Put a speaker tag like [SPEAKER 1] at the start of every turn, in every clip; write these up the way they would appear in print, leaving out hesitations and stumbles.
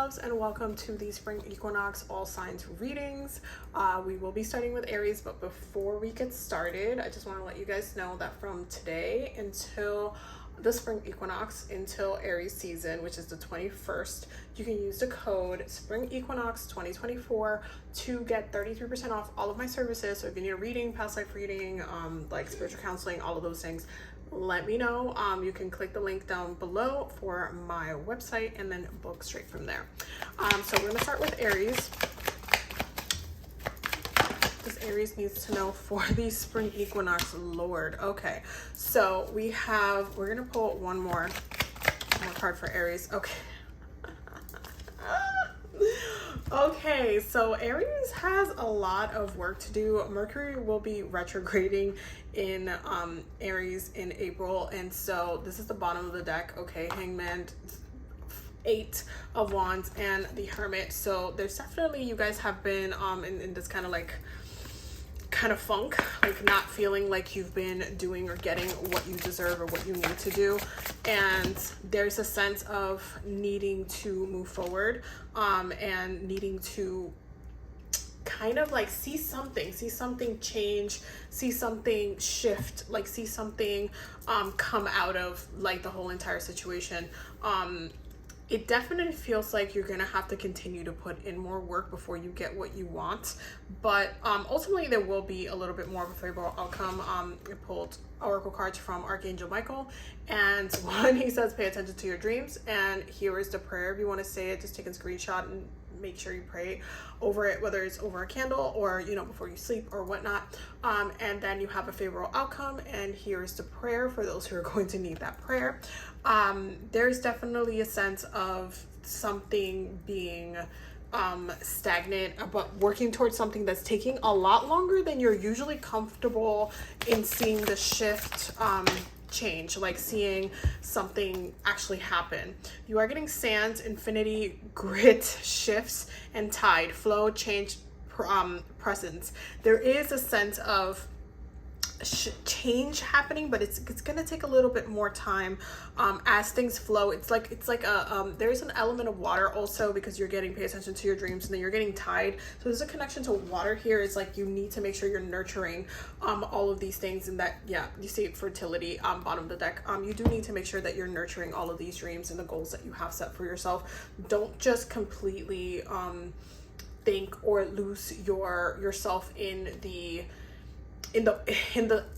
[SPEAKER 1] loves, and welcome to the spring equinox all signs readings. We will be starting with Aries, but before we get started, I just want to let you guys know that from today until the spring equinox, until Aries season, which is the 21st, you can use the code spring equinox 2024 to get 33% off all of my services. So if you need a reading, past life reading, like spiritual counseling, all of those things, let me know. You can click the link down below for my website and then book straight from there. So we're gonna start with Aries. Because Aries needs to know for the spring equinox, Lord. Okay, so we're gonna pull one more card for Aries. Okay. Okay, so Aries has a lot of work to do. Mercury will be retrograding in Aries in April, and so this is the bottom of the deck. Okay, Hangman, 8 of Wands, and the Hermit. So there's definitely, you guys have been in this kind of funk, like not feeling like you've been doing or getting what you deserve or what you need to do, and there's a sense of needing to move forward and needing to kind of like see something change, see something shift, like see something come out of like the whole entire situation. It definitely feels like you're gonna have to continue to put in more work before you get what you want, but ultimately there will be a little bit more of a favorable outcome. I pulled oracle cards from Archangel Michael, and one, he says pay attention to your dreams, and here is the prayer. If you want to say it, just take a screenshot and make sure you pray over it, whether it's over a candle or before you sleep or whatnot, and then you have a favorable outcome. And here is the prayer for those who are going to need that prayer. There's definitely a sense of something being stagnant, but working towards something that's taking a lot longer than you're usually comfortable in seeing the shift change, like seeing something actually happen. You are getting sands, infinity, grit, shifts, and tide, flow, change, presence. There is a sense of change happening, but it's gonna take a little bit more time as things flow. It's like there's an element of water also, because you're getting pay attention to your dreams, and then you're getting tide. So there's a connection to water here. It's like you need to make sure you're nurturing all of these things, and that, yeah, you see fertility, bottom of the deck. You do need to make sure that you're nurturing all of these dreams and the goals that you have set for yourself. Don't just completely think or lose yourself in the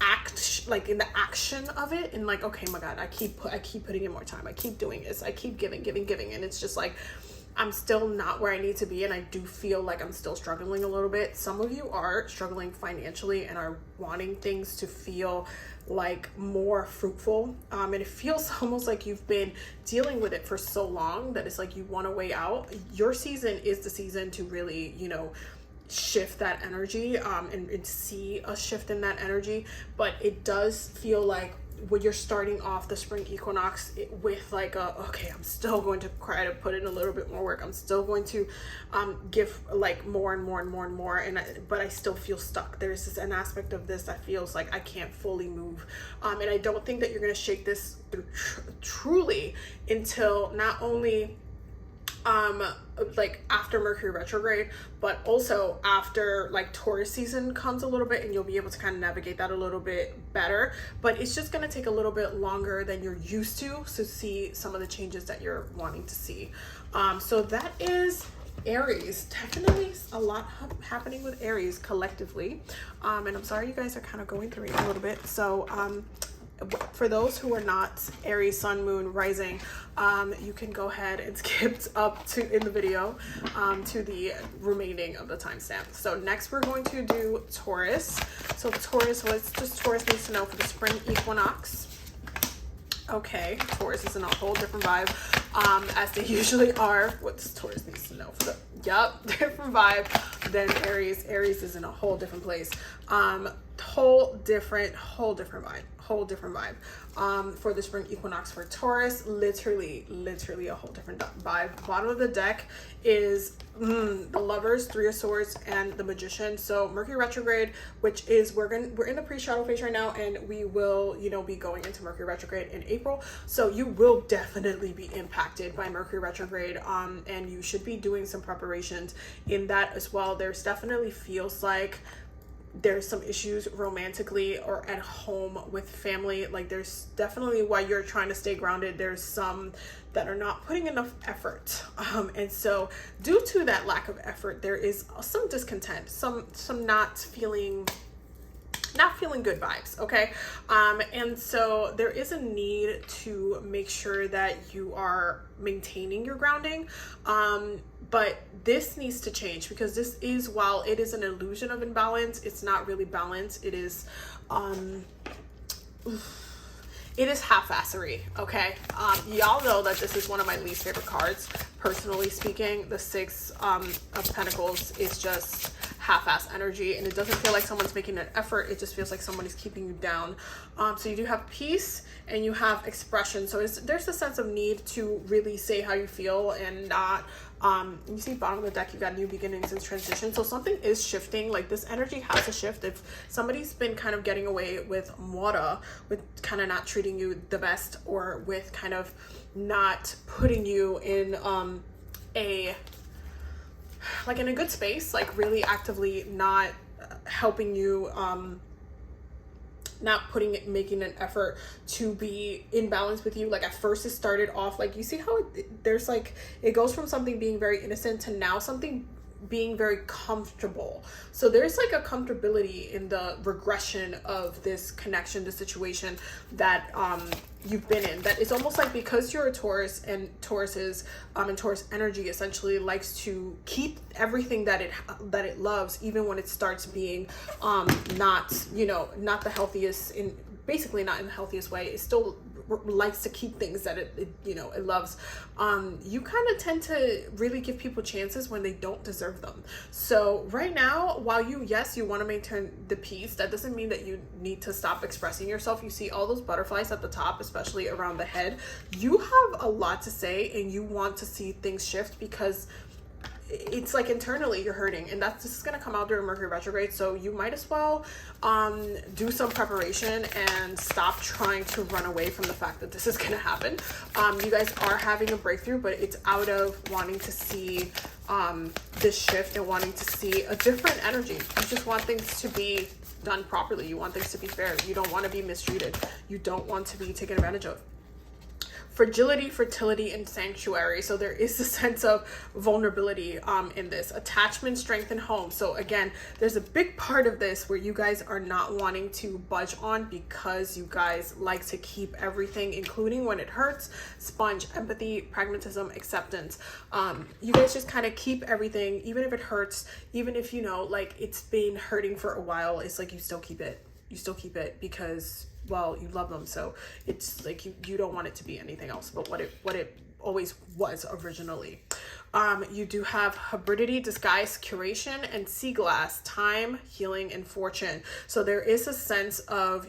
[SPEAKER 1] act, like in the action of it, and like, okay, my God, I keep putting in more time, I keep doing this, I keep giving, and it's just like I'm still not where I need to be, and I do feel like I'm still struggling a little bit. Some of you are struggling financially and are wanting things to feel like more fruitful, and it feels almost like you've been dealing with it for so long that it's like you want a way out. Your season is the season to really shift that energy and see a shift in that energy. But it does feel like when you're starting off the spring equinox with like okay, I'm still going to try to put in a little bit more work, I'm still going to give like more and more and more and more, but I still feel stuck. There's an aspect of this that feels like I can't fully move, and I don't think that you're going to shake this through truly until not only like after Mercury retrograde, but also after like Taurus season comes a little bit, and you'll be able to kind of navigate that a little bit better. But it's just going to take a little bit longer than you're used to see some of the changes that you're wanting to see. So that is Aries. Definitely a lot happening with Aries collectively, and I'm sorry you guys are kind of going through it a little bit. So for those who are not Aries sun, moon, rising, you can go ahead and skip up to in the video to the remaining of the timestamp. So next we're going to do Taurus. So Taurus, what does Taurus needs to know for the spring equinox? Okay, Taurus is in a whole different vibe, as they usually are. What does Taurus needs to know for the different vibe than Aries? Aries is in a whole different place. whole different vibe for the spring equinox for Taurus. Literally a whole different vibe. Bottom of the deck is the Lovers, Three of Swords, and the Magician. So Mercury retrograde, which is we're in the pre-shadow phase right now, and we will, you know, be going into Mercury retrograde in April. So you will definitely be impacted by Mercury retrograde, and you should be doing some preparations in that as well. There's definitely feels like there's some issues romantically or at home with family. Like there's definitely, while you're trying to stay grounded, there's some that are not putting enough effort, and so due to that lack of effort, there is some discontent, some not feeling good vibes. Okay, and so there is a need to make sure that you are maintaining your grounding, but this needs to change, because this is, while it is an illusion of imbalance, it's not really balance. It is half-assery. Okay, y'all know that this is one of my least favorite cards, personally speaking. The Six of Pentacles is just half-ass energy, and it doesn't feel like someone's making an effort. It just feels like someone is keeping you down. So you do have peace and you have expression. So there's a sense of need to really say how you feel and not, you see bottom of the deck, you got new beginnings and transition. So something is shifting. Like this energy has to shift. If somebody's been kind of getting away with water, with kind of not treating you the best, or with kind of not putting you in in a good space, like really actively not helping you, not making an effort to be in balance with you. Like at first it started off like, you see how there's like, it goes from something being very innocent to now something being very comfortable. So there's like a comfortability in the regression of this connection, the situation that you've been in, that it's almost like, because you're a Taurus, and Taurus's and Taurus energy essentially likes to keep everything that it loves, even when it starts being not the healthiest, basically not in the healthiest way. It still likes to keep things that it loves. You kind of tend to really give people chances when they don't deserve them. So right now, while you want to maintain the peace, that doesn't mean that you need to stop expressing yourself. You see all those butterflies at the top, especially around the head. You have a lot to say, and you want to see things shift, because it's like internally you're hurting, and this is going to come out during Mercury retrograde. So you might as well do some preparation and stop trying to run away from the fact that this is going to happen. You guys are having a breakthrough, but it's out of wanting to see this shift and wanting to see a different energy. You just want things to be done properly. You want things to be fair. You don't want to be mistreated. You don't want to be taken advantage of. Fragility, fertility, and sanctuary. So there is a sense of vulnerability in this. Attachment, strength, and home. So again, there's a big part of this where you guys are not wanting to budge on, because you guys like to keep everything, including when it hurts. Sponge, empathy, pragmatism, acceptance. You guys just kind of keep everything, even if it hurts, even if like it's been hurting for a while. It's like you still keep it. You still keep it because, well, you love them. So it's like you don't want it to be anything else but what it always was originally. You do have hybridity, disguise, curation, and sea glass, time, healing, and fortune. So there is a sense of,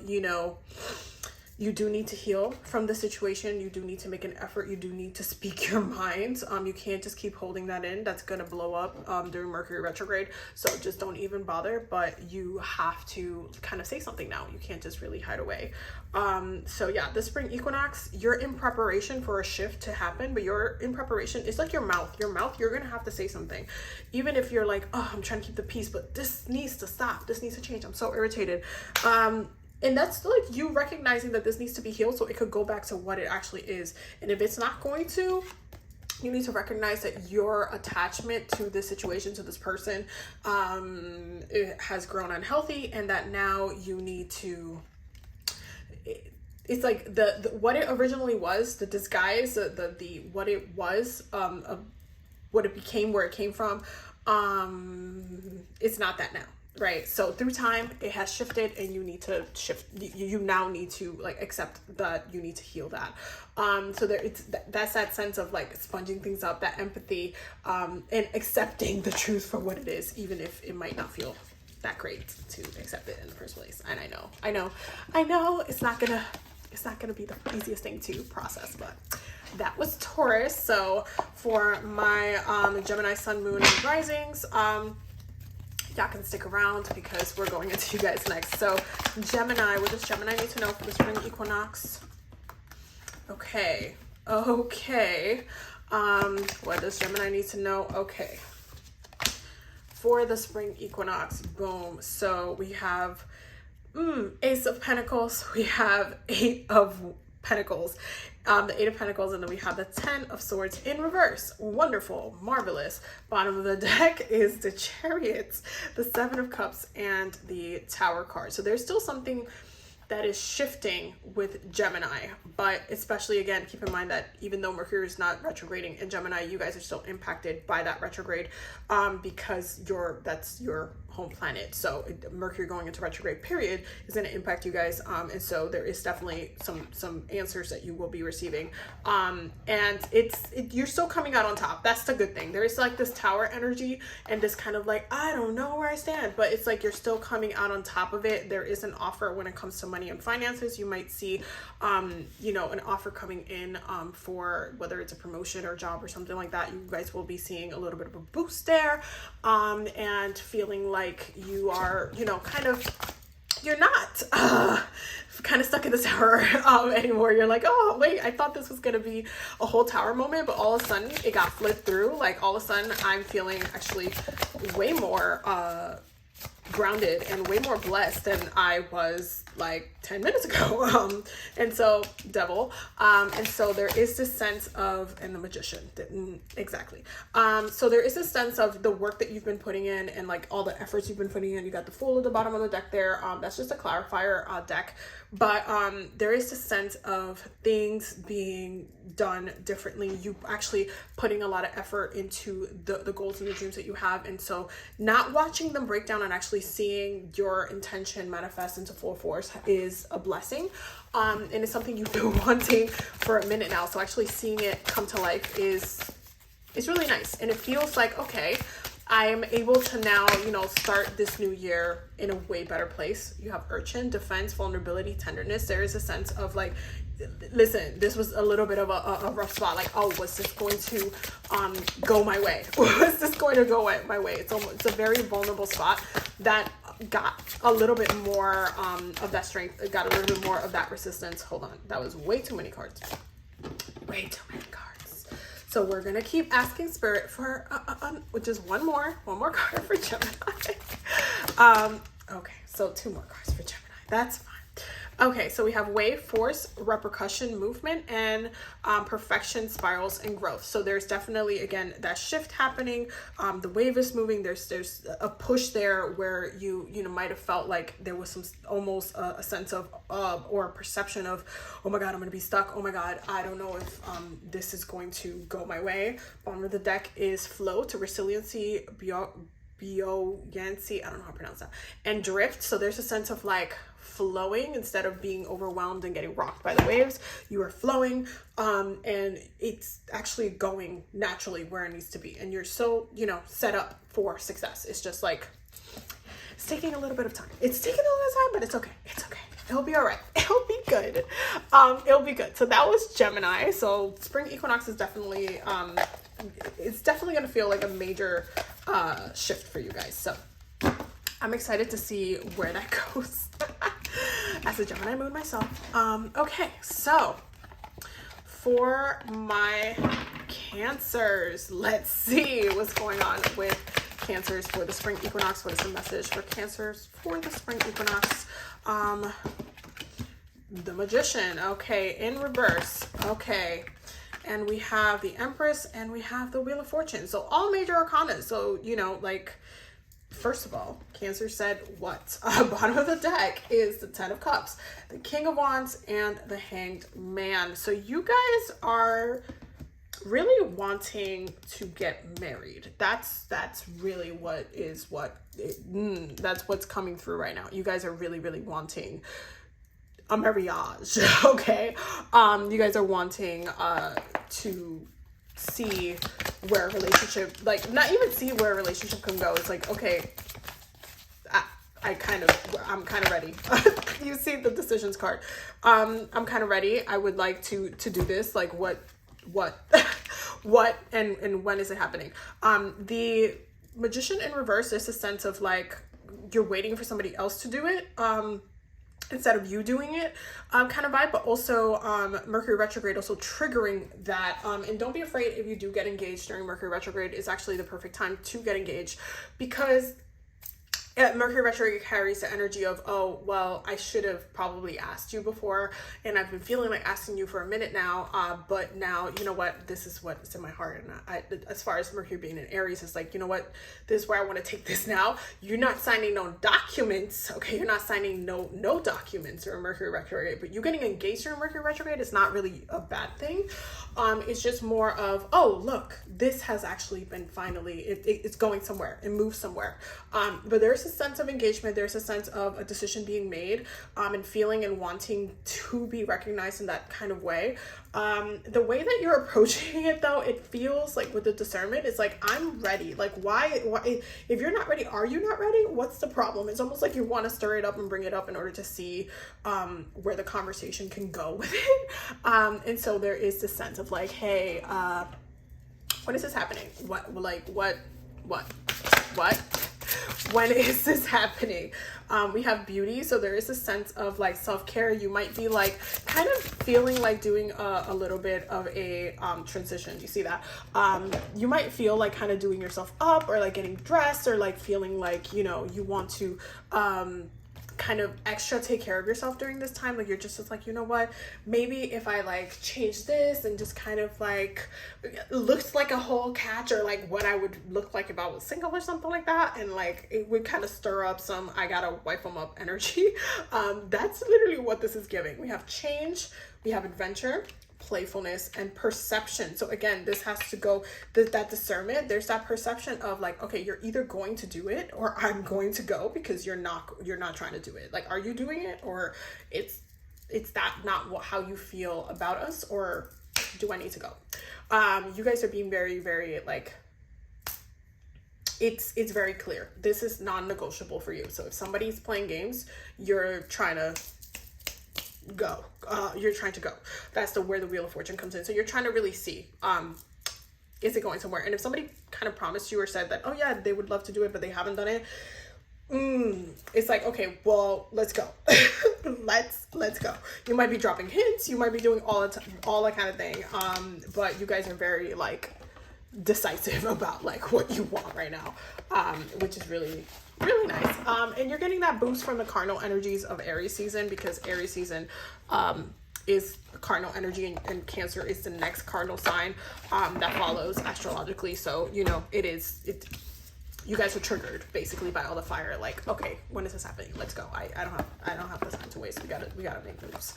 [SPEAKER 1] you do need to heal from the situation. You do need to make an effort. You do need to speak your mind. You can't just keep holding that in. That's going to blow up during Mercury retrograde. So just don't even bother. But you have to kind of say something now. You can't just really hide away. So yeah, the spring equinox, you're in preparation for a shift to happen, but you're in preparation. It's like your mouth, you're going to have to say something. Even if you're like, oh, I'm trying to keep the peace, but this needs to stop. This needs to change. I'm so irritated. And that's like you recognizing that this needs to be healed so it could go back to what it actually is. And if it's not going to, you need to recognize that your attachment to this situation, to this person, it has grown unhealthy, and that now you need to, it's like the what it originally was, the disguise, the what it was, what it became, where it came from, it's not that now. Right. So through time, it has shifted, and you need to shift. You now need to like accept that you need to heal that. So that's that sense of like sponging things up, that empathy, and accepting the truth for what it is, even if it might not feel that great to accept it in the first place. And I know it's not gonna be the easiest thing to process, but that was Taurus. So for my Gemini sun, moon, and risings, y'all can stick around because we're going into you guys next. So Gemini, what does Gemini need to know for the spring equinox? Okay. What does Gemini need to know? Okay. For the spring equinox, boom. So we have Ace of Pentacles, we have Eight of Pentacles, the Eight of Pentacles, and then we have the 10 of Swords in reverse. Wonderful, marvelous. Bottom of the deck is the Chariots, the Seven of Cups, and the Tower card. So there's still something that is shifting with Gemini, but especially, again, keep in mind that even though Mercury is not retrograding in Gemini, you guys are still impacted by that retrograde, because that's your home planet. So Mercury going into retrograde period is going to impact you guys, and so there is definitely some answers that you will be receiving, and you're still coming out on top. That's the good thing. There is like this Tower energy and this kind of like, I don't know where I stand, but it's like you're still coming out on top of it. There is an offer when it comes to money and finances. You might see an offer coming in for whether it's a promotion or job or something like that. You guys will be seeing a little bit of a boost there, and feeling like you are, you're not kind of stuck in the tower anymore. You're like, oh wait, I thought this was gonna be a whole tower moment, but all of a sudden it got flipped through. Like all of a sudden I'm feeling actually way more grounded and way more blessed than I was like 10 minutes ago. And so Devil, and so there is this sense of, and the Magician, exactly. So there is this sense of the work that you've been putting in and like all the efforts you've been putting in. You got the Fool at the bottom of the deck there. That's just a clarifier deck, but there is this sense of things being done differently. You actually putting a lot of effort into the goals and the dreams that you have, and so not watching them break down and actually seeing your intention manifest into full force is a blessing, and it's something you've been wanting for a minute now. So actually seeing it come to life is really nice, and it feels like, okay, I am able to now, start this new year in a way better place. You have Urchin, Defense, Vulnerability, Tenderness. There is a sense of like, listen, this was a little bit of a rough spot. Like, oh, was this going to go my way? Was this going to go my way? It's a very vulnerable spot that got a little bit more of that strength. It got a little bit more of that resistance. Hold on, that was way too many cards. Way too many cards. So we're gonna keep asking Spirit for which is one more card for Gemini. Okay, so 2 more cards for Gemini. That's fine. Okay, so we have wave, force, repercussion, movement, and perfection, spirals, and growth. So there's definitely, again, that shift happening. The wave is moving. There's a push there where you might have felt like there was some almost a sense of or a perception of, oh my God, I'm gonna be stuck. Oh my God, I don't know if this is going to go my way. Bottom of the deck is flow to resiliency, buoyancy, I don't know how to pronounce that, and drift. So there's a sense of like flowing instead of being overwhelmed and getting rocked by the waves. You are flowing, and it's actually going naturally where it needs to be, and you're so set up for success. It's just like it's taking a little bit of time. It's taking a little bit of time, but it's okay. It's okay. It'll be all right. It'll be good. It'll be good. So that was Gemini. So spring equinox is definitely it's definitely going to feel like a major shift for you guys. So I'm excited to see where that goes as a Gemini moon myself. Okay, so for my Cancers, let's see what's going on with Cancers for the spring equinox. What is the message for Cancers for the spring equinox? The Magician, okay, in reverse, okay. And we have the Empress and we have the Wheel of Fortune. So all major arcana. So, like, first of all, Cancer said what? Bottom of the deck is the 10 of Cups, the King of Wands, and the Hanged Man. So you guys are really wanting to get married. That's really that's what's coming through right now. You guys are really, really wanting a marriage, okay? You guys are wanting to see where a relationship, like not even see where a relationship can go. It's like, okay, I'm kind of ready. You see the decisions card. I'm kind of ready. I would like to do this. Like what, what, and when is it happening? The Magician in reverse, there's a sense of like, you're waiting for somebody else to do it. Instead of you doing it, kind of vibe, but also Mercury retrograde also triggering that. And don't be afraid if you do get engaged during Mercury retrograde. It's actually the perfect time to get engaged, because Mercury retrograde carries the energy of, oh, well, I should have probably asked you before, and I've been feeling like asking you for a minute now, but now, you know what, this is what's in my heart. And as far as Mercury being in Aries, it's like, you know what, this is where I want to take this now. You're not signing no documents, okay? You're not signing no documents during Mercury retrograde, but you getting engaged during Mercury retrograde is not really a bad thing. It's just more of, oh, look, this has actually been finally, it's going somewhere, it moves somewhere. But there's a sense of engagement, there's a sense of a decision being made, and feeling and wanting to be recognized in that kind of way. The way that you're approaching it though, it feels like with the discernment, it's like, I'm ready. Like why if you're not ready, are you not ready? What's the problem? It's almost like you want to stir it up and bring it up in order to see where the conversation can go with it. And so there is this sense of like, hey, when is this happening? What when is this happening? We have beauty, so there is a sense of like self-care. You might be like kind of feeling like doing a little bit of a transition. You see that? You might feel like kind of doing yourself up, or like getting dressed, or like feeling like, you know, you want to kind of extra take care of yourself during this time. Like you're just like, you know what, maybe if I like change this and just kind of like looks like a whole catch, or like what I would look like if I was single or something like that, and like it would kind of stir up some I gotta wipe them up energy. That's literally what this is giving. We have change, we have adventure, playfulness, and perception. So again, this has to go, that discernment, there's that perception of like, okay, you're either going to do it or I'm going to go, because you're not trying to do it. Like, are you doing it, or it's that not how you feel about us, or do I need to go? You guys are being very, very like, it's very clear. This is non-negotiable for you. So if somebody's playing games, you're trying to go. You're trying to go. That's where the Wheel of Fortune comes in. So you're trying to really see, is it going somewhere? And if somebody kind of promised you or said that, oh yeah, they would love to do it, but they haven't done it, it's like, okay, well, let's go. let's go. You might be dropping hints, you might be doing all that kind of thing, but you guys are very like decisive about like what you want right now, which is really nice. And you're getting that boost from the cardinal energies of Aries season, because Aries season is cardinal energy, and Cancer is the next cardinal sign that follows astrologically. So, you know, you guys are triggered basically by all the fire. Like, okay, when is this happening? Let's go. I don't have the time to waste. We gotta make moves.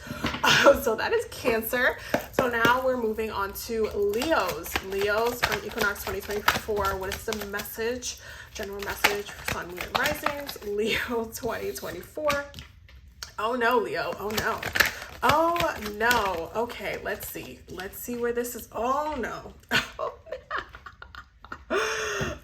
[SPEAKER 1] So that is Cancer. So now we're moving on to Leos from Equinox 2024. What is the message? General message for Sun, Moon, and Risings, Leo 2024. Oh no, Leo. Oh no. Oh no. Okay, let's see where this is. Oh no.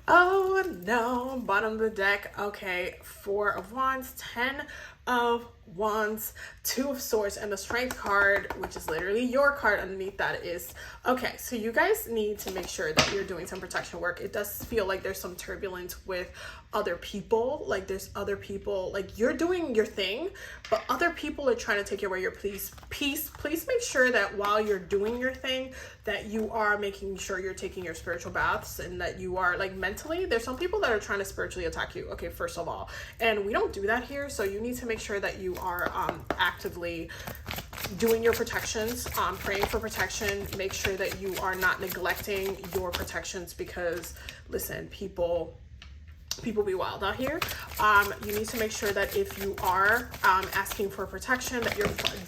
[SPEAKER 1] Oh no. Bottom of the deck. Okay, 4 of Wands, 10 of Wands, 2 of Swords, and the Strength card, which is literally your card underneath that, is okay. So you guys need to make sure that you're doing some protection work. It does feel like there's some turbulence with other people. Like there's other people, like you're doing your thing, but other people are trying to take away your peace. Please make sure that while you're doing your thing, that you are making sure you're taking your spiritual baths, and that you are like mentally, there's some people that are trying to spiritually attack you, okay, first of all, and we don't do that here. So you need to make sure that you are actively doing your protections, praying for protection. Make sure that you are not neglecting your protections, because listen, people be wild out here. You need to make sure that if you are asking for protection, that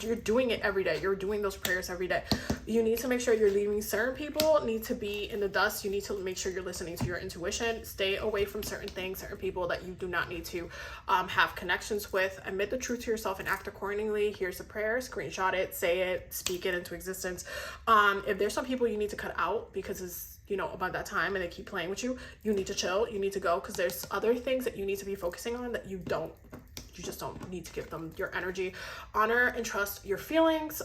[SPEAKER 1] you're doing it every day. You're doing those prayers every day. You need to make sure you're leaving certain people need to be in the dust. You need to make sure you're listening to your intuition. Stay away from certain things, certain people that you do not need to have connections with. Admit the truth to yourself and act accordingly. Here's the prayer. Screenshot it, say it, speak it into existence. If there's some people you need to cut out because it's, you know, about that time and they keep playing with you, you need to chill, you need to go, because there's other things that you need to be focusing on that you don't You just don't need to give them your energy. Honor and trust your feelings.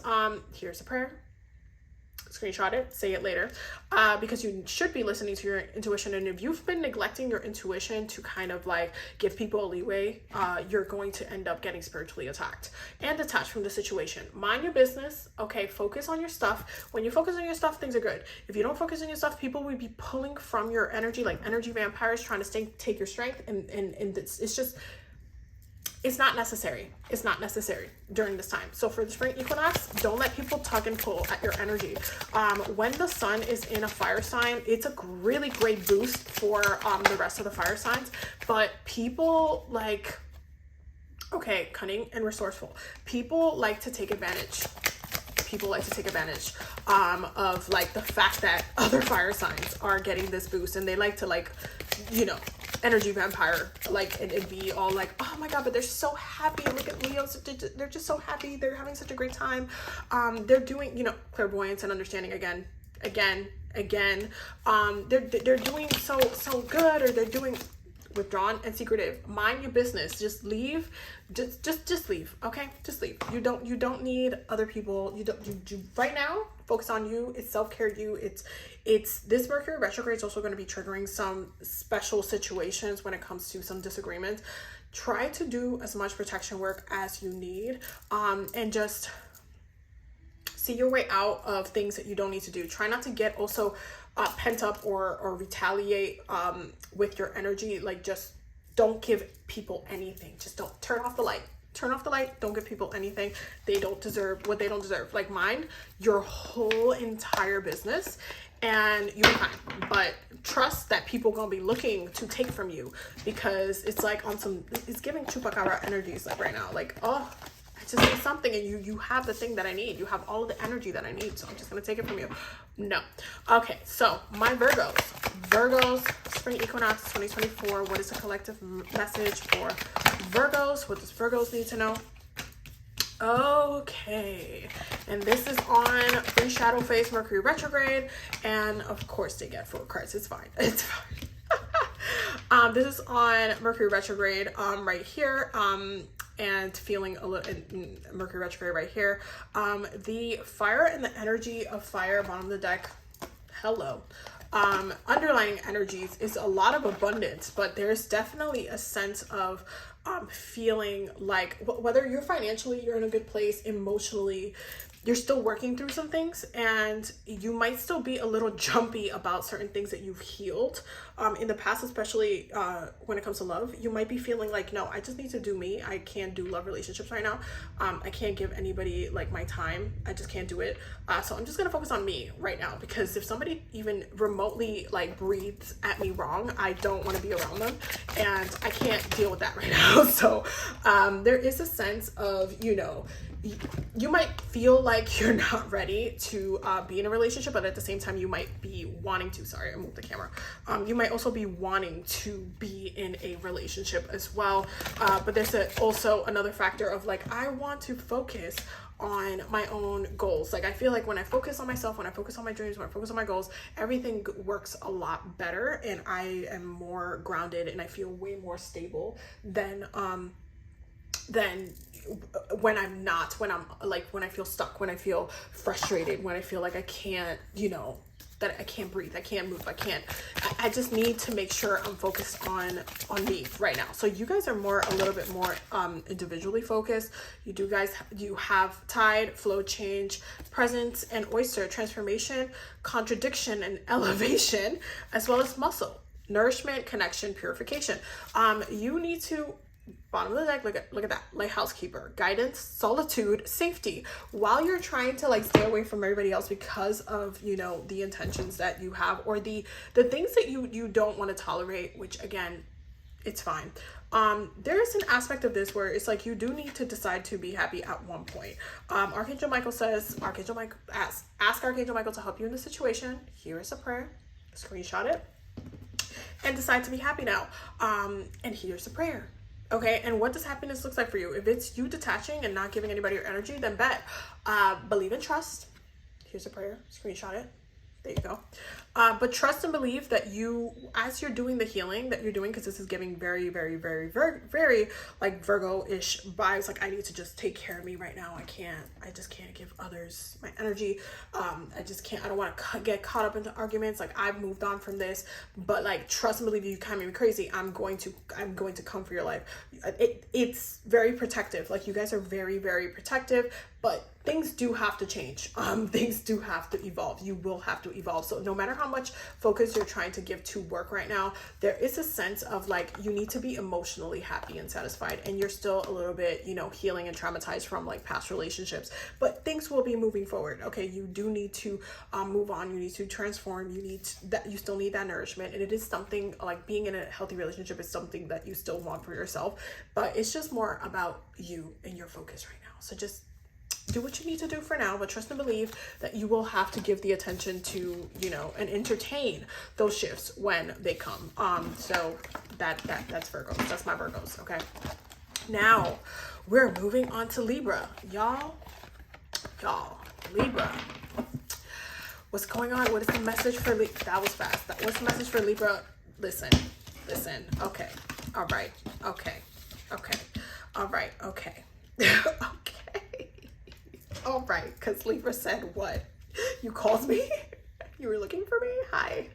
[SPEAKER 1] Here's a prayer. Screenshot it, say it later, because you should be listening to your intuition. And if you've been neglecting your intuition to kind of like give people a leeway, you're going to end up getting spiritually attacked and detached from the situation. Mind your business. Okay, focus on your stuff. When you focus on your stuff, things are good. If you don't focus on your stuff, people will be pulling from your energy, like energy vampires trying to take your strength, and it's just, it's not necessary. It's not necessary during this time. So for the spring equinox, don't let people tug and pull at your energy. When the sun is in a fire sign, it's a really great boost for the rest of the fire signs. But people like, okay, cunning and resourceful. People like to take advantage. People like to take advantage of like the fact that other fire signs are getting this boost, and they like to like, you know, energy vampire, like, and be all like, oh my god, but they're so happy, look at Leos, they're just so happy, they're having such a great time. They're doing, you know, clairvoyance and understanding again, they're doing so good, or they're doing withdrawn and secretive. Mind your business. Just leave. Just leave. Okay, just leave. You don't need other people. You right now focus on you. It's self-care. It's this Mercury retrograde is also going to be triggering some special situations when it comes to some disagreements. Try to do as much protection work as you need, and just see your way out of things that you don't need to do. Try not to get also pent up or retaliate with your energy. Like, just don't give people anything. Just don't turn off the light. Don't give people anything. They don't deserve what they don't deserve. Like, mind your whole entire business and you're fine. But trust that people gonna be looking to take from you, because it's like on some, it's giving chupacabra energies like right now. Like, oh, I just need something, and you have the thing that I need. You have all of the energy that I need, so I'm just gonna take it from you. No. Okay, so my Virgos, spring equinox 2024. What is the collective message for Virgos? What does Virgos need to know? Okay, and this is on free shadow phase Mercury retrograde, and of course they get 4 cards. It's fine. It's fine. This is on Mercury retrograde right here, and feeling a little Mercury retrograde right here. The fire and the energy of fire, bottom of the deck. Hello. Underlying energies is a lot of abundance, but there's definitely a sense of feeling like whether you're financially, you're in a good place, emotionally, you're still working through some things, and you might still be a little jumpy about certain things that you've healed in the past, especially when it comes to love. You might be feeling like, no, I just need to do me. I can't do love relationships right now. I can't give anybody like my time. I just can't do it. So I'm just gonna focus on me right now, because if somebody even remotely like breathes at me wrong, I don't want to be around them, and I can't deal with that right now. So there is a sense of, you know, you might feel like you're not ready to be in a relationship, but at the same time you might be wanting to. Sorry, I moved the camera. You might also be wanting to be in a relationship as well, but there's also another factor of like, I want to focus on my own goals. Like, I feel like when I focus on myself, when I focus on my dreams, when I focus on my goals, everything works a lot better, and I am more grounded, and I feel way more stable than when I'm not, when I'm like, when I feel stuck, when I feel frustrated, when I feel like I can't, you know, that I can't breathe, I can't move, I just need to make sure I'm focused on me right now. So you guys are a little bit more individually focused. You have tide, flow, change, presence, and oyster, transformation, contradiction, and elevation, as well as muscle, nourishment, connection, purification. You need to, bottom of the deck, look at that, like housekeeper, guidance, solitude, safety, while you're trying to like stay away from everybody else because of, you know, the intentions that you have, or the things that you don't want to tolerate, which again, it's fine. There's an aspect of this where it's like you do need to decide to be happy at one point. Archangel Michael says, ask Archangel Michael to help you in the situation. Here is a prayer, screenshot it, and decide to be happy now. And here's a prayer. Okay, and what does happiness look like for you? If it's you detaching and not giving anybody your energy, then bet. Believe and trust. Here's a prayer. Screenshot it. There you go. But trust and believe that you, as you're doing the healing that you're doing, because this is giving very, very, very, very, very like Virgo-ish vibes. Like, I need to just take care of me right now. I just can't give others my energy. I just can't, I don't want to get caught up into arguments. Like, I've moved on from this, but like, trust and believe you can't make me crazy. I'm going to come for your life. It's very protective. Like, you guys are very, very protective, but things do have to change. Things do have to evolve. You will have to evolve. So no matter how much focus you're trying to give to work right now, there is a sense of like, you need to be emotionally happy and satisfied, and you're still a little bit, you know, healing and traumatized from like past relationships, but things will be moving forward. Okay. You do need to move on. You need to transform. You still need that nourishment. And it is something like, being in a healthy relationship is something that you still want for yourself, but it's just more about you and your focus right now. So just do what you need to do for now, but trust and believe that you will have to give the attention to, you know, and entertain those shifts when they come. So that's Virgos. That's my Virgos. Okay. Now we're moving on to Libra. Y'all, Libra. What's going on? What is the message for Libra? That was fast. What's the message for Libra? Listen. Okay. All right. Okay. All right. Okay. All right, because Libra said what? You called me? You were looking for me? Hi.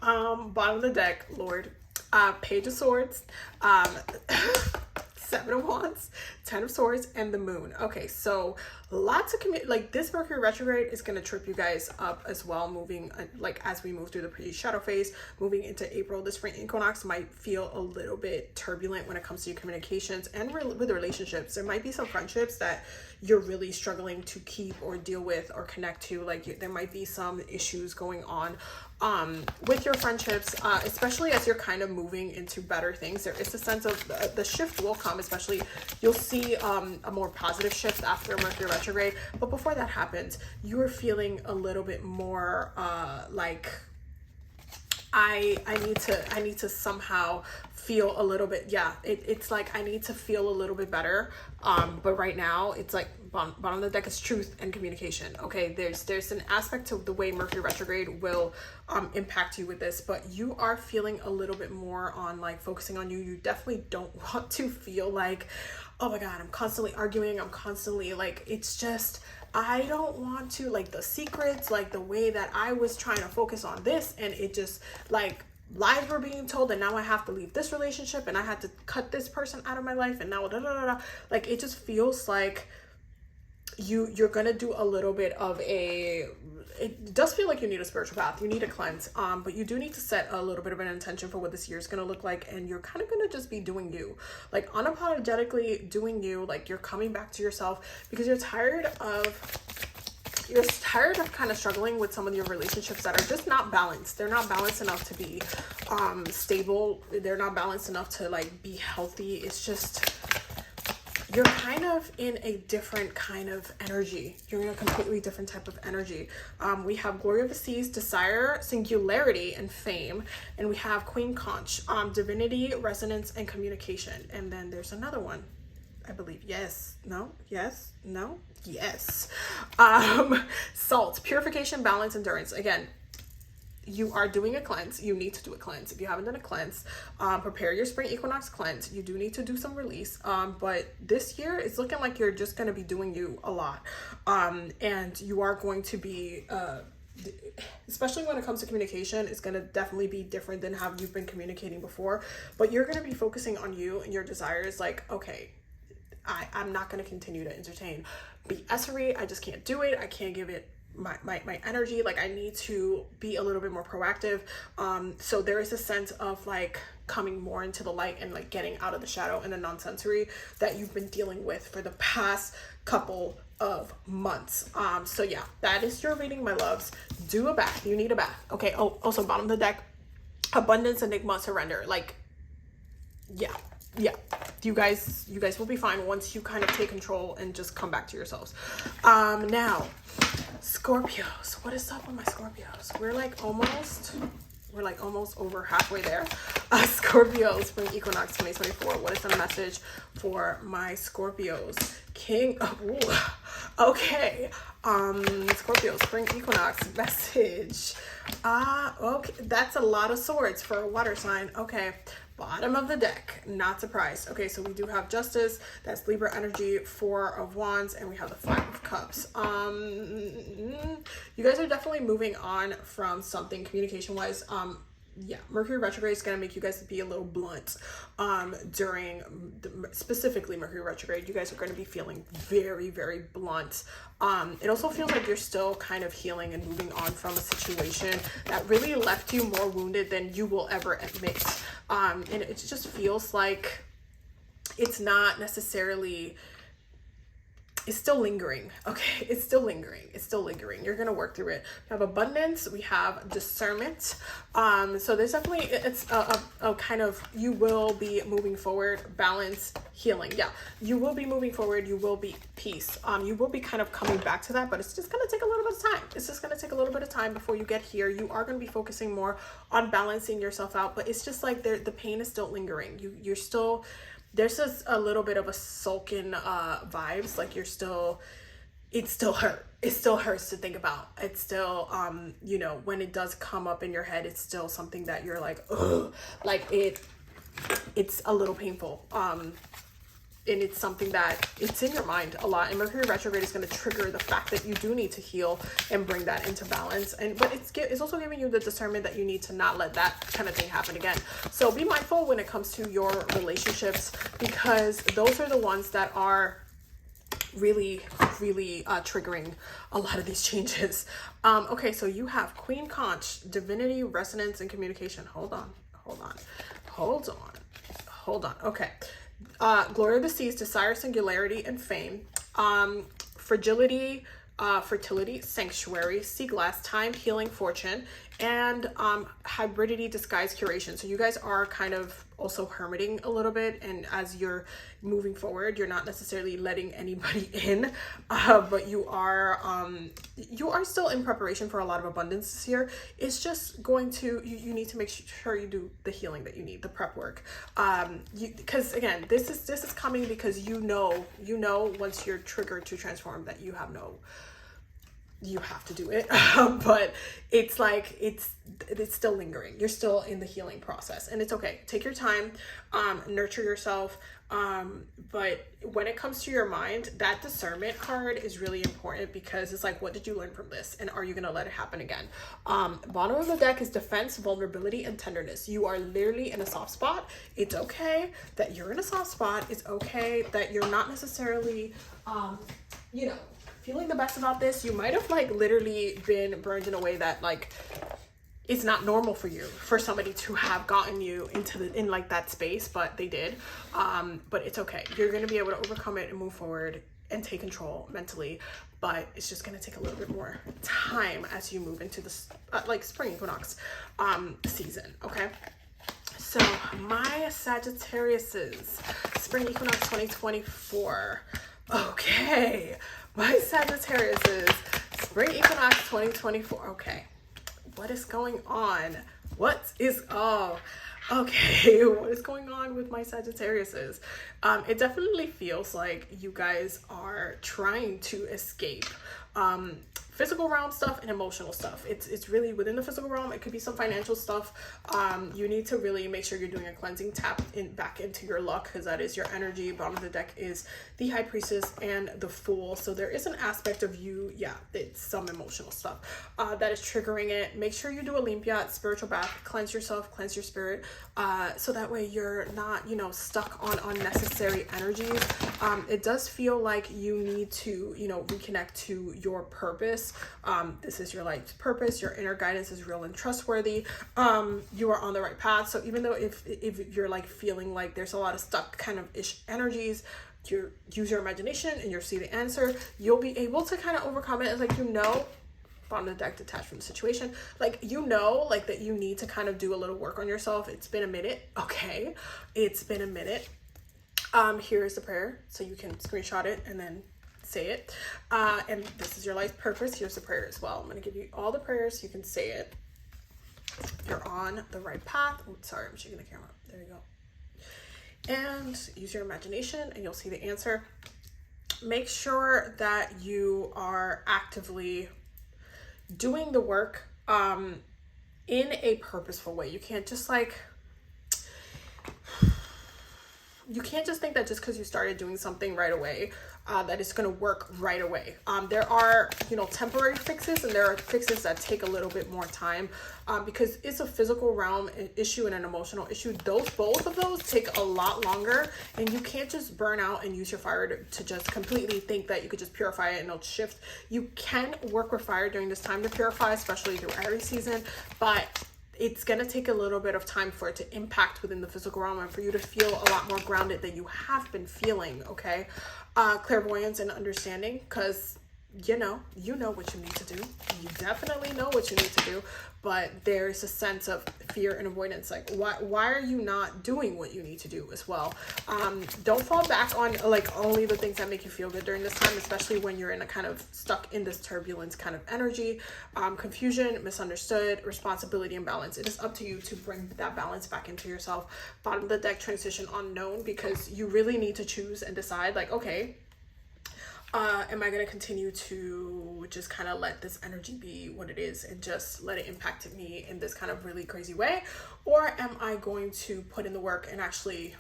[SPEAKER 1] Bottom of the deck, Lord. Page of Swords, Seven of Wands, Ten of Swords, and the Moon. Okay, so lots of like this Mercury retrograde is going to trip you guys up as well, moving like as we move through the pre-shadow phase, moving into April. The spring equinox might feel a little bit turbulent when it comes to your communications and with relationships. There might be some friendships that you're really struggling to keep or deal with or connect to. Like, there might be some issues going on with your friendships, especially as you're kind of moving into better things. There is a sense of the shift will come, especially you'll see a more positive shift after Mercury retrograde. But before that happens, you are feeling a little bit more like, I need to somehow feel a little bit, it's like I need to feel a little bit better, but right now it's like bottom of the deck is truth and communication. Okay, there's an aspect to the way Mercury retrograde will impact you with this, but you are feeling a little bit more on like focusing on you. You definitely don't want to feel like, oh my god, I'm constantly arguing, I'm constantly like, it's just, I don't want to, like, the secrets, like the way that I was trying to focus on this, and it just like lies were being told, and now I have to leave this relationship, and I had to cut this person out of my life, and now like, it just feels like you're gonna do a little bit of it does feel like you need a spiritual bath, you need a cleanse, but you do need to set a little bit of an intention for what this year is going to look like, and you're kind of going to just be doing you, like unapologetically doing you. Like, you're coming back to yourself because you're tired of kind of struggling with some of your relationships that are just not balanced. They're not balanced enough to be stable. They're not balanced enough to like be healthy. It's just, you're kind of in a different kind of energy. You're in a completely different type of energy. We have Glory of the Seas, Desire, Singularity, and Fame. And we have Queen Conch, Divinity, Resonance, and Communication. And then there's another one, I believe. Yes. Salt, Purification, Balance, Endurance. Again, you are doing a cleanse. You need to do a cleanse. If you haven't done a cleanse, prepare your spring equinox cleanse. You do need to do some release. But this year it's looking like you're just going to be doing you a lot. And you are going to be, especially when it comes to communication, it's going to definitely be different than how you've been communicating before. But you're going to be focusing on you and your desires. Like, okay, I'm not going to continue to entertain BS-ery. I just can't do it. I can't give it my energy. Like, I need to be a little bit more proactive. So there is a sense of like coming more into the light and like getting out of the shadow and the nonsensory that you've been dealing with for the past couple of months. So yeah, that is your reading, my loves. Do a bath. You need a bath. Okay. Oh, also bottom of the deck, Abundance, Enigma, Surrender. Like, yeah, you guys will be fine once you kind of take control and just come back to yourselves. Now Scorpios, what is up with my Scorpios? We're like almost over halfway there. Scorpios, spring equinox 2024. What is the message for my Scorpios? Okay, Scorpio, spring equinox message. Okay, that's a lot of swords for a water sign. Okay, bottom of the deck, not surprised. Okay, so we do have justice, that's Libra energy, 4 of wands, and we have the 5 of cups. You guys are definitely moving on from something communication wise. Yeah, Mercury retrograde is going to make you guys be a little blunt during specifically Mercury retrograde. You guys are going to be feeling very, very blunt. It also feels like you're still kind of healing and moving on from a situation that really left you more wounded than you will ever admit. And it just feels like it's not necessarily, it's still lingering. Okay, it's still lingering. It's still lingering. You're gonna work through it. We have abundance. We have discernment. So there's definitely, it's a kind of, you will be moving forward, balance, healing. Yeah, you will be moving forward. You will be peace. You will be kind of coming back to that, but it's just gonna take a little bit of time. It's just gonna take a little bit of time before you get here. You are gonna be focusing more on balancing yourself out, but it's just like the pain is still lingering. You're still, there's just a little bit of a sulken vibes, like you're still, it still hurt. It still hurts to think about. It's still, you know, when it does come up in your head, it's still something that you're like, ugh, like it's a little painful. And it's something that it's in your mind a lot, and Mercury retrograde is going to trigger the fact that you do need to heal and bring that into balance. And but it's also giving you the discernment that you need to not let that kind of thing happen again. So be mindful when it comes to your relationships, because those are the ones that are really triggering a lot of these changes. Okay, so you have Queen Conch, divinity, resonance, and communication. Hold on. Okay. Glory of the Seas, desire, singularity, and fame. Fragility, fertility, sanctuary, sea glass, time, healing, fortune, and hybridity, disguise, curation. So you guys are kind of also hermiting a little bit, and as you're moving forward, you're not necessarily letting anybody in, but you are still in preparation for a lot of abundance this year. It's just going to, you need to make sure you do the healing that you need, the prep work, because again, this is coming because you know once you're triggered to transform that you have to do it. But it's like it's still lingering. You're still in the healing process, and it's okay. Take your time, nurture yourself. But when it comes to your mind, that discernment card is really important, because it's like, what did you learn from this, and are you gonna let it happen again? Bottom of the deck is defense, vulnerability, and tenderness. You are literally in a soft spot. It's okay that you're in a soft spot. It's okay that you're not necessarily feeling the best about this. You might have like literally been burned in a way that like it's not normal for you, for somebody to have gotten you in like that space, but they did. But it's okay. You're going to be able to overcome it and move forward and take control mentally, but it's just going to take a little bit more time as you move into this like spring equinox season. Okay, so my Sagittariuses, spring equinox 2024. Okay, my Sagittariuses, spring equinox 2024. Okay, what is going on? What is going on with my Sagittariuses? It definitely feels like you guys are trying to escape physical realm stuff and emotional stuff. It's really within the physical realm. It could be some financial stuff. You need to really make sure you're doing a cleansing tap back into your luck, because that is your energy. Bottom of the deck is the High Priestess and the Fool. So there is an aspect of you, it's some emotional stuff that is triggering it. Make sure you do a limpia, spiritual bath, cleanse yourself, cleanse your spirit, so that way you're not, stuck on unnecessary energies. It does feel like you need to, reconnect to your purpose. This is your life's purpose. Your inner guidance is real and trustworthy. You are on the right path. So even though if you're like feeling like there's a lot of stuck kind of ish energies, you use your imagination and you'll see the answer. You'll be able to kind of overcome it. It's like, bottom of the deck, detached from the situation, like like that you need to kind of do a little work on yourself. It's been a minute. Okay, it's been a minute. Here's the prayer, so you can screenshot it and then say it. And this is your life purpose. Here's the prayer as well. I'm going to give you all the prayers so you can say it. You're on the right path. Oh, sorry, I'm shaking the camera. There you go. And use your imagination and you'll see the answer. make sure that you are actively doing the work in a purposeful way. You can't just think that just because you started doing something right away, that it's going to work right away. There are, temporary fixes, and there are fixes that take a little bit more time, because it's a physical realm issue and an emotional issue. Both of those take a lot longer, and you can't just burn out and use your fire to just completely think that you could just purify it and it'll shift. You can work with fire during this time to purify, especially through Aries season, but it's going to take a little bit of time for it to impact within the physical realm and for you to feel a lot more grounded than you have been feeling, okay? Clairvoyance and understanding, because you know what you need to do. You definitely know what you need to do, but there's a sense of fear and avoidance. Like, why are you not doing what you need to do as well? Don't fall back on only the things that make you feel good during this time, especially when you're in a kind of stuck in this turbulence kind of energy. Confusion, misunderstood, responsibility, and balance. It is up to you to bring that balance back into yourself. Bottom of the deck, transition unknown, because you really need to choose and decide, like, okay, am I going to continue to just kind of let this energy be what it is and just let it impact me in this kind of really crazy way? Or am I going to put in the work and actually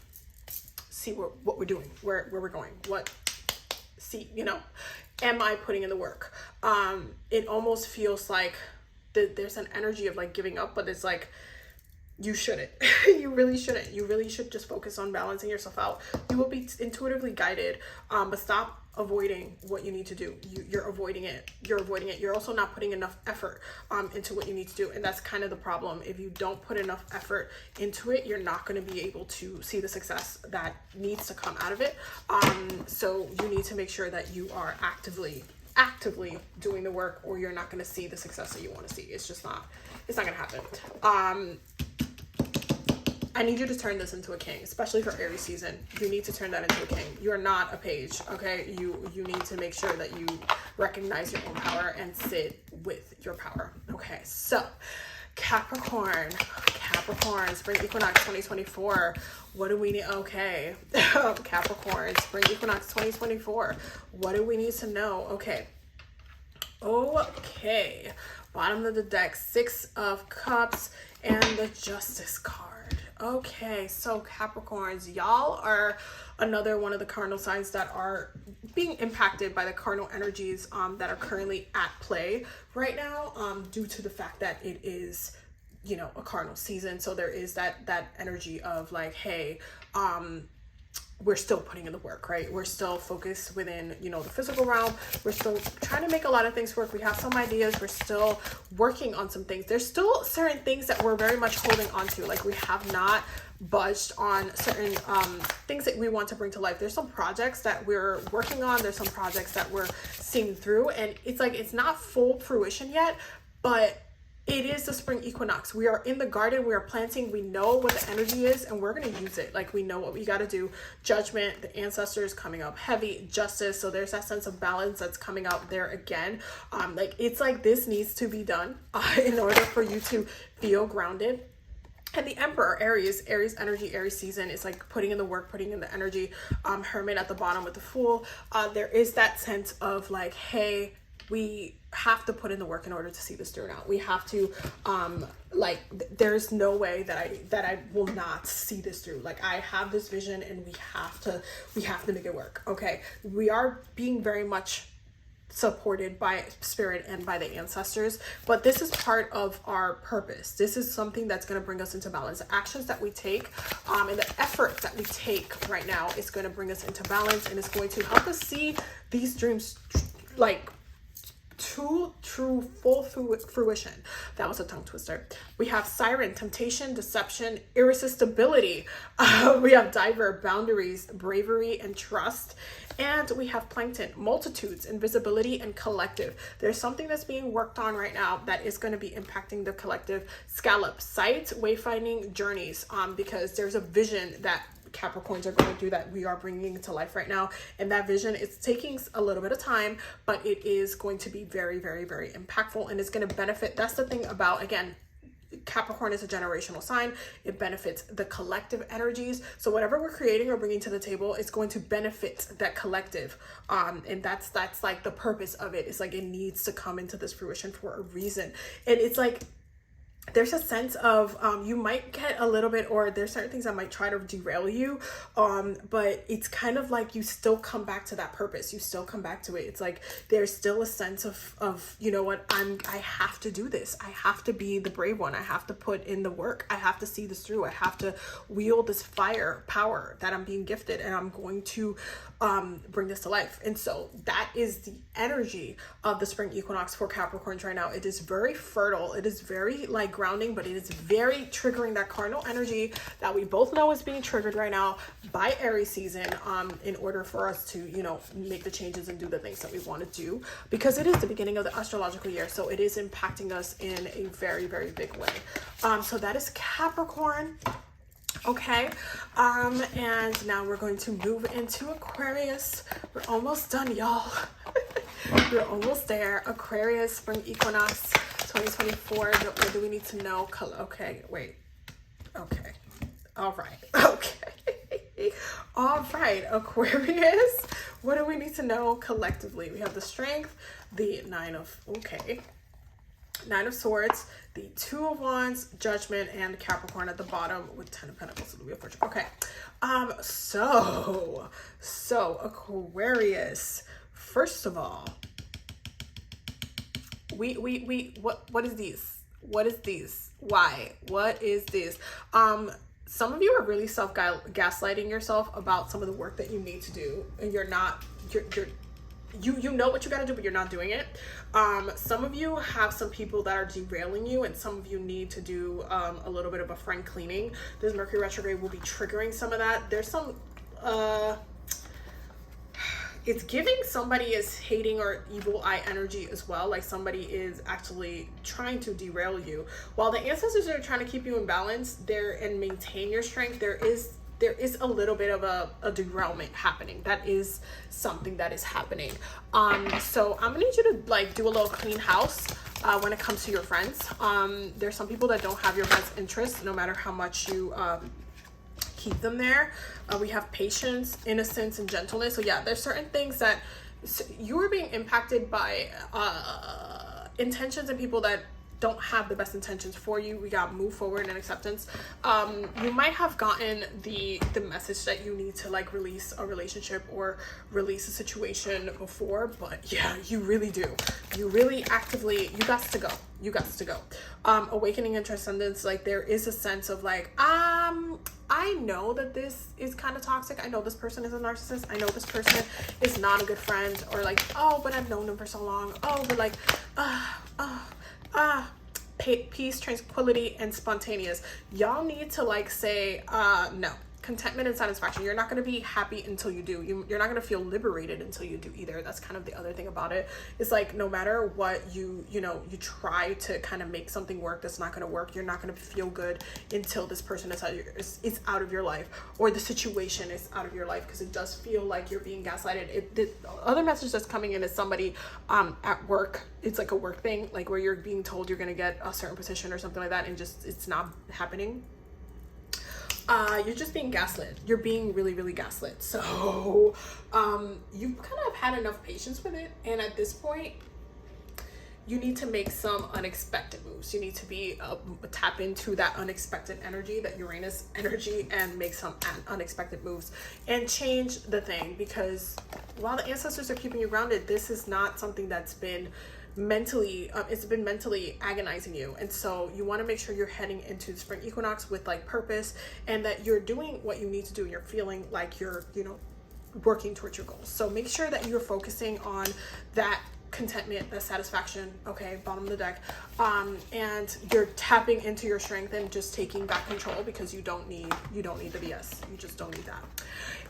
[SPEAKER 1] see what we're doing, where we're going, am I putting in the work? It almost feels like there's an energy of like giving up, but it's like, you shouldn't. You really shouldn't. You really should just focus on balancing yourself out. You will be intuitively guided, but stop avoiding what you need to do. You're avoiding it. You're also not putting enough effort into what you need to do, and that's kind of the problem. If you don't put enough effort into it, you're not going to be able to see the success that needs to come out of it. So you need to make sure that you are actively doing the work, or you're not going to see the success that you want to see. It's not going to happen. I need you to turn this into a king, especially for Aries season. You need to turn that into a king. You are not a page, okay? You need to make sure that you recognize your own power and sit with your power, okay? So, Capricorn, spring equinox 2024. What do we need? Okay. Capricorn, spring equinox 2024. What do we need to know? Okay. Bottom of the deck, 6 of Cups and the Justice card. Okay, so Capricorns, y'all are another one of the cardinal signs that are being impacted by the cardinal energies that are currently at play right now, due to the fact that it is, a cardinal season. So there is that energy of like, hey, we're still putting in the work, right? We're still focused within, the physical realm. We're still trying to make a lot of things work. We have some ideas. We're still working on some things. There's still certain things that we're very much holding on to. Like, we have not budged on certain things that we want to bring to life. There's some projects that we're working on. There's some projects that we're seeing through, and it's like, it's not full fruition yet, but it is the spring equinox. We are in the garden. We are planting. We know what the energy is, and we're going to use it. Like, we know what we got to do. Judgment, the ancestors coming up heavy. Justice. So there's that sense of balance that's coming out there again. It's like this needs to be done in order for you to feel grounded. And the Emperor, Aries energy, Aries season is like putting in the work, putting in the energy. Hermit at the bottom with the Fool. There is that sense of like, hey, we have to put in the work in order to see this through now. We have to, there's no way that I will not see this through. Like, I have this vision, and we have to make it work. Okay. We are being very much supported by spirit and by the ancestors, but this is part of our purpose. This is something that's going to bring us into balance. The actions that we take, and the effort that we take right now is going to bring us into balance, and it's going to help us see these dreams to true full fruition. That was a tongue twister. We have Siren, temptation, deception, irresistibility. We have Diver, boundaries, bravery, and trust. And we have Plankton, multitudes, invisibility, and collective. There's something that's being worked on right now that is going to be impacting the collective. Scallop, sight, wayfinding, journeys, because there's a vision that Capricorns are going to do that we are bringing to life right now, and that vision is taking a little bit of time, but it is going to be very, very, very impactful, and it's going to benefit. That's the thing about, again, Capricorn is a generational sign. It benefits the collective energies. So whatever we're creating or bringing to the table, it's going to benefit that collective. And that's like the purpose of it. It's like it needs to come into this fruition for a reason. And it's like there's a sense of you might get a little bit, or there's certain things that might try to derail you, but it's kind of like you still come back to that purpose. You still come back to it. It's like there's still a sense of you know what, I have to do this. I have to be the brave one. I have to put in the work. I have to see this through. I have to wield this fire power that I'm being gifted, and I'm going to bring this to life. And so that is the energy of the spring equinox for Capricorns right now. It is very fertile. It is very like grounding, but it is very triggering that cardinal energy that we both know is being triggered right now by Aries season, in order for us to, you know, make the changes and do the things that we want to do, because it is the beginning of the astrological year. So it is impacting us in a very, very big way. So that is Capricorn. Okay, and now we're going to move into Aquarius. We're almost done, y'all. We're almost there. Aquarius, spring equinox 2024. What do we need to know? Okay, wait. Okay. All right. Okay. All right, Aquarius. What do we need to know collectively? We have the Strength, the Nine of Swords, the Two of Wands, Judgment, and Capricorn at the bottom with 10 of Pentacles and the Wheel of Fortune. Okay. So Aquarius, first of all, what is these? What is these? Why? What is this? Some of you are really gaslighting yourself about some of the work that you need to do, and you're not, you know what you got to do, but you're not doing it. Some of you have some people that are derailing you, and some of you need to do a little bit of a friend cleaning. This Mercury retrograde will be triggering some of that. There's some it's giving somebody is hating or evil eye energy as well. Like somebody is actually trying to derail you. While the ancestors are trying to keep you in balance there and maintain your strength, there is a little bit of a derailment happening. That is something that is happening. So I'm gonna need you to like do a little clean house when it comes to your friends. There's some people that don't have your best interest, no matter how much you keep them there. We have patience, innocence, and gentleness. So yeah, there's certain things that you are being impacted by intentions and people that don't have the best intentions for you. We got move forward and acceptance. You might have gotten the message that you need to like release a relationship or release a situation before, but yeah, you really do. You really actively, you got to go. Awakening and transcendence, like there is a sense of like, I know that this is kind of toxic. I know this person is a narcissist. I know this person is not a good friend, or like, oh, but I've known them for so long. Oh, but like, peace, tranquility, and spontaneous. Y'all need to like say no. Contentment and satisfaction. You're not going to be happy until you do. You're not going to feel liberated until you do either. That's kind of the other thing about it. It's like no matter what you try to kind of make something work that's not going to work, you're not going to feel good until this person is out of your life, or the situation is out of your life, because it does feel like you're being gaslighted. The other message that's coming in is somebody at work. It's like a work thing, like where you're being told you're going to get a certain position or something like that, and just it's not happening. You're just being gaslit. You're being really, really gaslit. So you kind of had enough patience with it, and at this point you need to make some unexpected moves. You need to be tap into that unexpected energy, that Uranus energy, and make some unexpected moves and change the thing, because while the ancestors are keeping you grounded, this is not something that's been mentally it's been mentally agonizing you. And so you want to make sure you're heading into the spring equinox with like purpose, and that you're doing what you need to do, and you're feeling like you're working towards your goals. So make sure that you're focusing on that contentment, that satisfaction. Okay, bottom of the deck. And you're tapping into your strength and just taking back control, because you don't need the BS. You just don't need that.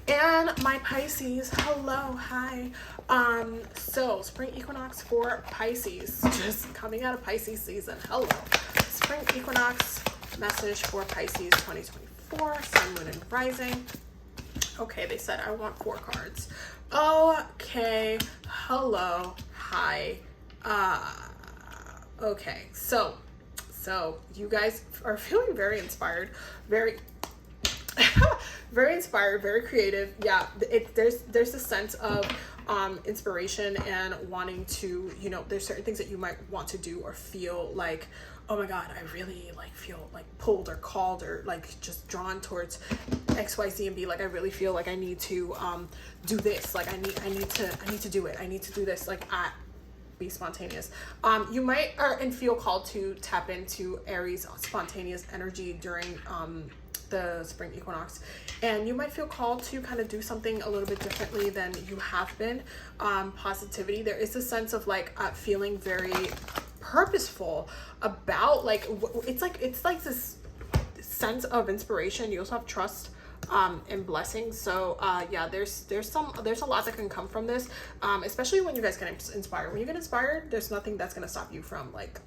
[SPEAKER 1] And my Pisces, hello, hi. So spring equinox for Pisces, just coming out of Pisces season. Hello. Spring equinox message for Pisces 2024, sun, moon, and rising. Okay, they said I want 4 cards. Okay, hello, hi. Okay, so So you guys are feeling very inspired, very very inspired, very creative. Yeah, there's a sense of inspiration and wanting to, you know, there's certain things that you might want to do or feel like, oh my god, I really like feel like pulled or called or like just drawn towards XYZ, and be like, I really feel like I need to do this, like I need to do it, I need to do this, like be spontaneous. You might and feel called to tap into Aries spontaneous energy during the spring equinox, and you might feel called to kind of do something a little bit differently than you have been. Positivity, there is a sense of like feeling very purposeful about like it's like this sense of inspiration. You also have trust and blessings. So yeah, there's a lot that can come from this, especially when you guys get inspired. When you get inspired, there's nothing that's going to stop you from like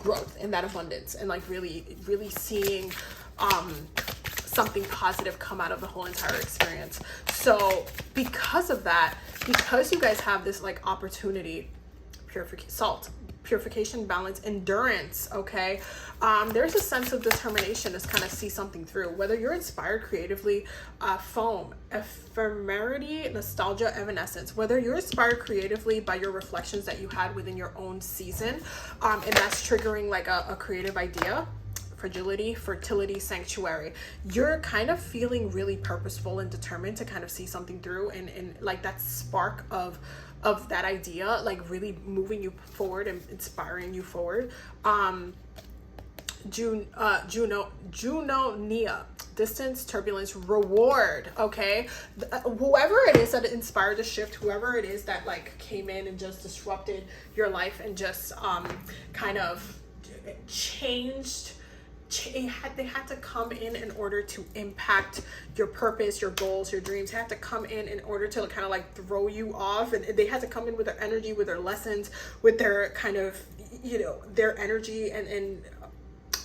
[SPEAKER 1] growth and that abundance, and like really seeing something positive come out of the whole entire experience. So because of that, because you guys have this like opportunity, purification, balance, endurance, okay, there's a sense of determination to kind of see something through, whether you're inspired creatively, foam, ephemerity, nostalgia, evanescence, whether you're inspired creatively by your reflections that you had within your own season, and that's triggering like a creative idea, fragility, fertility, sanctuary, you're kind of feeling really purposeful and determined to kind of see something through, and like that spark of that idea like really moving you forward and inspiring you forward. Junonia, distance, turbulence, reward, okay? Whoever it is that inspired the shift, whoever it is that like came in and just disrupted your life and just kind of changed, they had to come in order to impact your purpose, your goals, your dreams. They had to come in order to kind of like throw you off, and they had to come in with their energy, with their lessons, with their kind of, you know, their energy and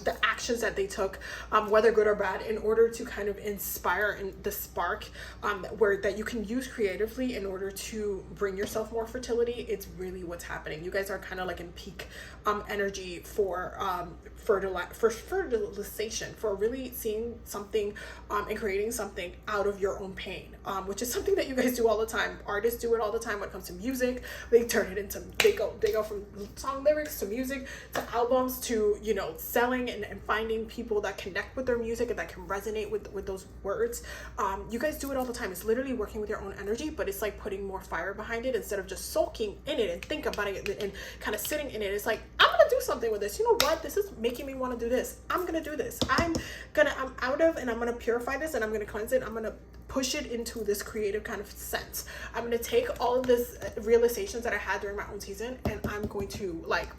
[SPEAKER 1] the actions that they took, whether good or bad, in order to kind of inspire and the spark that you can use creatively in order to bring yourself more fertility. It's really what's happening. You guys are kind of like in peak energy for fertilization, for really seeing something and creating something out of your own pain, which is something that you guys do all the time. Artists do it all the time when it comes to music. They turn it into, they go from song lyrics to music to albums to, you know, selling and finding people that connect with their music and that can resonate with those words. You guys do it all the time. It's literally working with your own energy, but it's like putting more fire behind it instead of just soaking in it and think about it and kind of sitting in it. It's like, I'm gonna do something with this. You know what? This is making me want to do this. I'm gonna do this. I'm out of, and I'm gonna purify this, and I'm gonna cleanse it. I'm gonna push it into this creative kind of sense. I'm gonna take all of this realizations that I had during my own season, and I'm going to like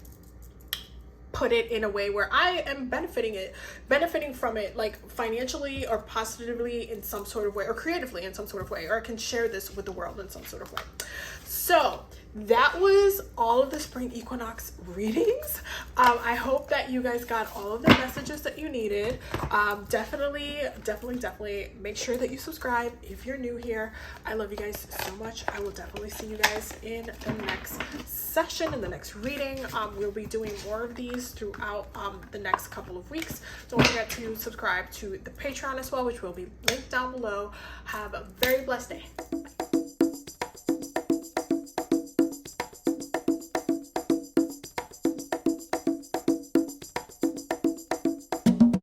[SPEAKER 1] put it in a way where I am benefiting from it, like financially or positively in some sort of way, or creatively in some sort of way, or I can share this with the world in some sort of way. So that was all of the spring equinox readings. I hope that you guys got all of the messages that you needed. Definitely make sure that you subscribe if you're new here. I love you guys so much. I will definitely see you guys in the next session, in the next reading. We'll be doing more of these throughout the next couple of weeks. Don't forget to subscribe to the Patreon as well, which will be linked down below. Have a very blessed day.